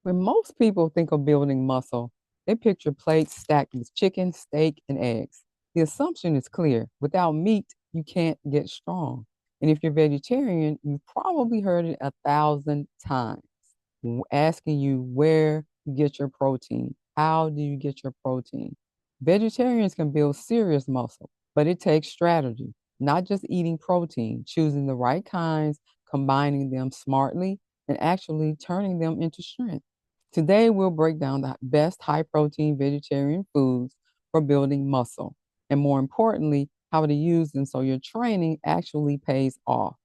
When most people think of building muscle, they picture plates stacked with chicken, steak, and eggs. The assumption is clear. Without meat, you can't get strong. And if you're vegetarian, you've probably heard it 1,000 times, asking you where you get your protein. How do you get your protein? Vegetarians can build serious muscle, but it takes strategy, not just eating protein, choosing the right kinds, combining them smartly, and actually turning them into strength. Today, we'll break down the best high protein vegetarian foods for building muscle, and more importantly, how to use them so your training actually pays off.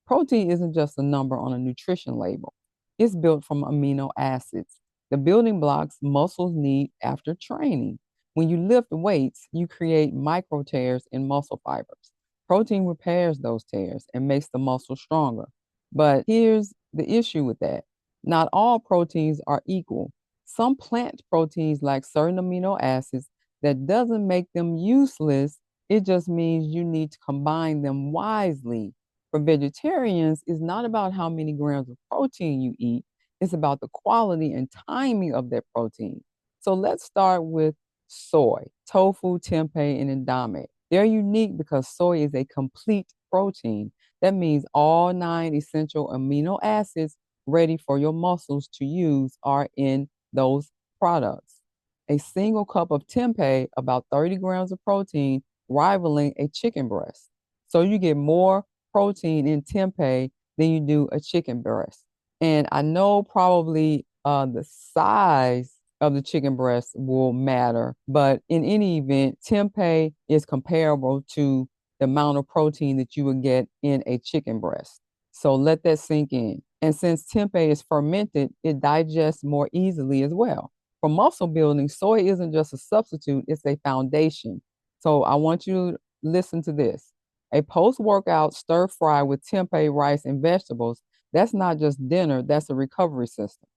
Protein isn't just a number on a nutrition label, it's built from amino acids, the building blocks muscles need after training. When you lift weights, you create micro tears in muscle fibers. Protein repairs those tears and makes the muscle stronger. But here's the issue with that: not all proteins are equal. Some plant proteins lack certain amino acids. That doesn't make them useless, it just means you need to combine them wisely. For vegetarians, it's not about how many grams of protein you eat, it's about the quality and timing of that protein. So let's start with soy, tofu, tempeh, and edamame. They're unique because soy is a complete protein. That means all nine essential amino acids ready for your muscles to use are in those products. A single cup of tempeh, about 30 grams of protein, rivaling a chicken breast. So you get more protein in tempeh than you do a chicken breast. And I know probably the size of the chicken breast will matter, but in any event, tempeh is comparable to the amount of protein that you would get in a chicken breast. So let that sink in. And since tempeh is fermented, it digests more easily as well. For muscle building, soy isn't just a substitute, it's a foundation. So I want you to listen to this. A post workout stir fry with tempeh, rice, and vegetables, that's not just dinner, that's a recovery system.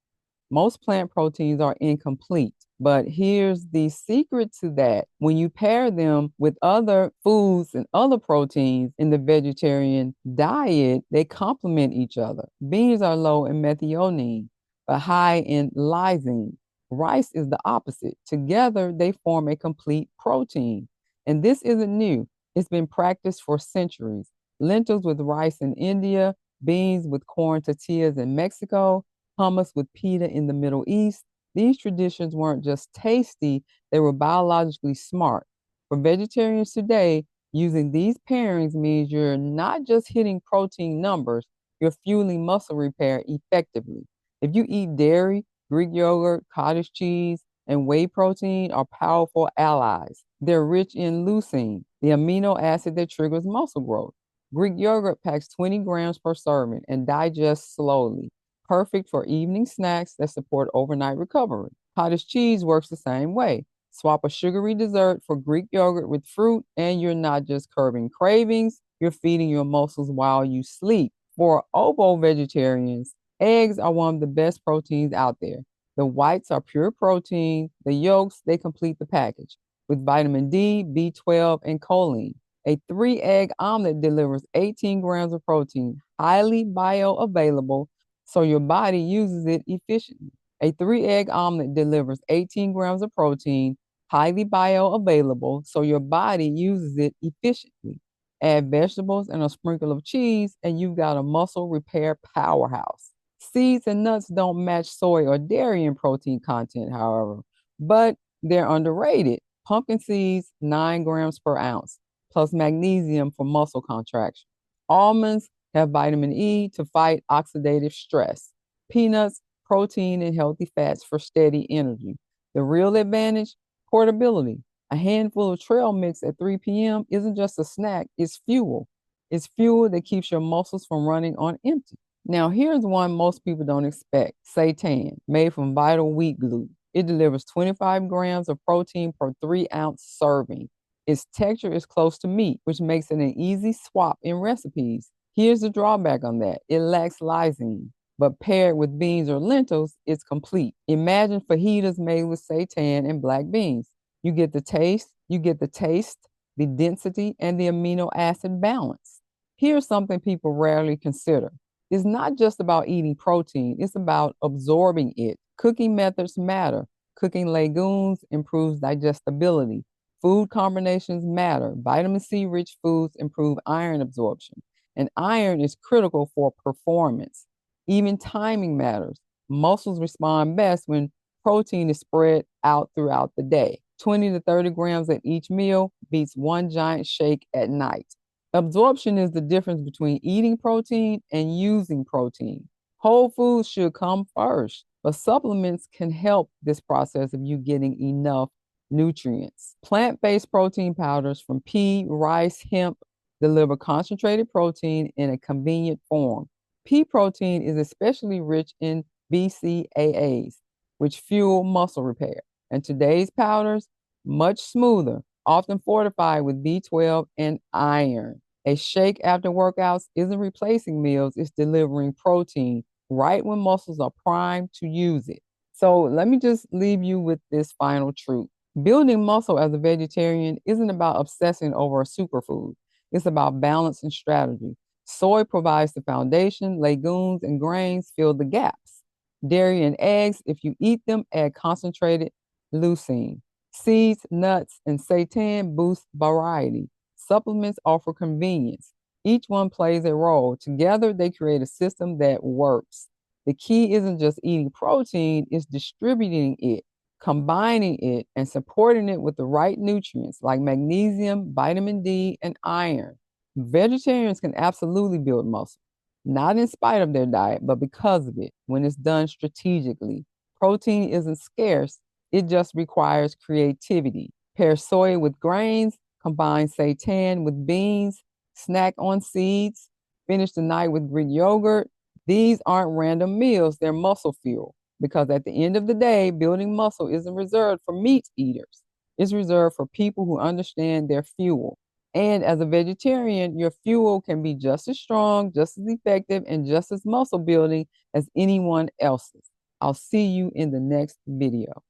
Most plant proteins are incomplete, but here's the secret to that. When you pair them with other foods and other proteins in the vegetarian diet, they complement each other. Beans are low in methionine, but high in lysine. Rice is the opposite. Together, they form a complete protein. And this isn't new. It's been practiced for centuries. Lentils with rice in India, beans with corn tortillas in Mexico, hummus with pita in the Middle East. These traditions weren't just tasty, they were biologically smart. For vegetarians today, using these pairings means you're not just hitting protein numbers, you're fueling muscle repair effectively. If you eat dairy, Greek yogurt, cottage cheese, and whey protein are powerful allies. They're rich in leucine, the amino acid that triggers muscle growth. Greek yogurt packs 20 grams per serving and digests slowly, perfect for evening snacks that support overnight recovery. Cottage cheese works the same way. Swap a sugary dessert for Greek yogurt with fruit, and you're not just curbing cravings, you're feeding your muscles while you sleep. For ovo vegetarians, eggs are one of the best proteins out there. The whites are pure protein, the yolks, they complete the package with vitamin D, B12, and choline. A three-egg omelet delivers 18 grams of protein, highly bioavailable, so your body uses it efficiently. A three-egg omelet delivers 18 grams of protein, highly bioavailable, so your body uses it efficiently. Add vegetables and a sprinkle of cheese, and you've got a muscle repair powerhouse. Seeds and nuts don't match soy or dairy in protein content, however, but they're underrated. Pumpkin seeds, 9 grams per ounce, plus magnesium for muscle contraction. Almonds have vitamin E to fight oxidative stress. Peanuts, protein, and healthy fats for steady energy. The real advantage, portability. A handful of trail mix at 3 p.m. isn't just a snack, it's fuel. It's fuel that keeps your muscles from running on empty. Now, here's one most people don't expect: seitan, made from vital wheat gluten. It delivers 25 grams of protein per 3-ounce serving. Its texture is close to meat, which makes it an easy swap in recipes. Here's the drawback on that: it lacks lysine, but paired with beans or lentils, it's complete. Imagine fajitas made with seitan and black beans. You get the taste, the density, and the amino acid balance. Here's something people rarely consider: it's not just about eating protein, it's about absorbing it. Cooking methods matter. Cooking legumes improves digestibility. Food combinations matter. Vitamin C rich foods improve iron absorption, and iron is critical for performance. Even timing matters. Muscles respond best when protein is spread out throughout the day. 20 to 30 grams at each meal beats one giant shake at night. Absorption is the difference between eating protein and using protein. Whole foods should come first, but supplements can help this process of you getting enough nutrients. Plant-based protein powders from pea, rice, hemp deliver concentrated protein in a convenient form. Pea protein is especially rich in BCAAs, which fuel muscle repair. And today's powders, much smoother, often fortified with B12 and iron. A shake after workouts isn't replacing meals, it's delivering protein right when muscles are primed to use it. So let me just leave you with this final truth. Building muscle as a vegetarian isn't about obsessing over a superfood. It's about balance and strategy. Soy provides the foundation, legumes and grains fill the gaps. Dairy and eggs, if you eat them, add concentrated leucine. Seeds, nuts, and seitan boost variety. Supplements offer convenience. Each one plays a role. Together, they create a system that works. The key isn't just eating protein, it's distributing it, combining it, and supporting it with the right nutrients like magnesium, vitamin D, and iron. Vegetarians can absolutely build muscle, not in spite of their diet, but because of it, when it's done strategically. Protein isn't scarce, it just requires creativity. Pair soy with grains, combine seitan with beans, snack on seeds, finish the night with Greek yogurt. These aren't random meals, they're muscle fuel. Because at the end of the day, building muscle isn't reserved for meat eaters. It's reserved for people who understand their fuel. And as a vegetarian, your fuel can be just as strong, just as effective, and just as muscle building as anyone else's. I'll see you in the next video.